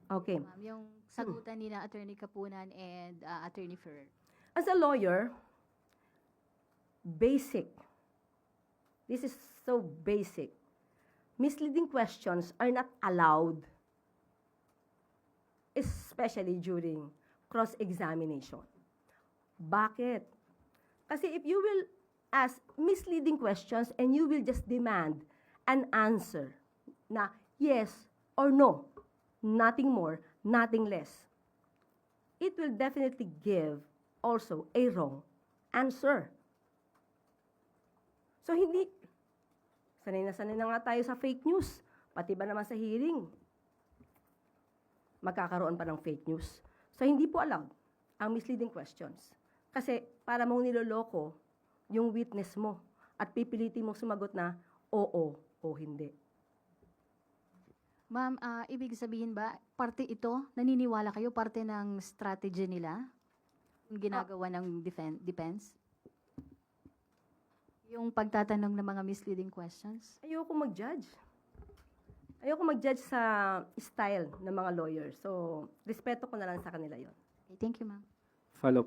Okay. Ma'am, yung sagutan ni na Attorney Kapunan and Attorney Ferrer. As a lawyer, basic. This is so basic. Misleading questions are not allowed, especially during cross-examination. Bakit? Kasi if you will ask misleading questions and you will just demand an answer na yes or no, nothing more, nothing less, it will definitely give also a wrong answer. So hindi, sanay na nga tayo sa fake news, pati ba naman sa hearing, magkakaroon pa ng fake news. So hindi po allowed ang misleading questions. Kasi para mong niloloko yung witness mo at pipilitin mong sumagot na oo o hindi. Ma'am, ibig sabihin ba, parte ito, naniniwala kayo, parte ng strategy nila? Yung ginagawa ng defense? Yung pagtatanong ng mga misleading questions? Ayoko mag-judge. Ayoko mag-judge sa style ng mga lawyers. So, respeto ko na lang sa kanila yon. Okay, thank you, ma'am. Follow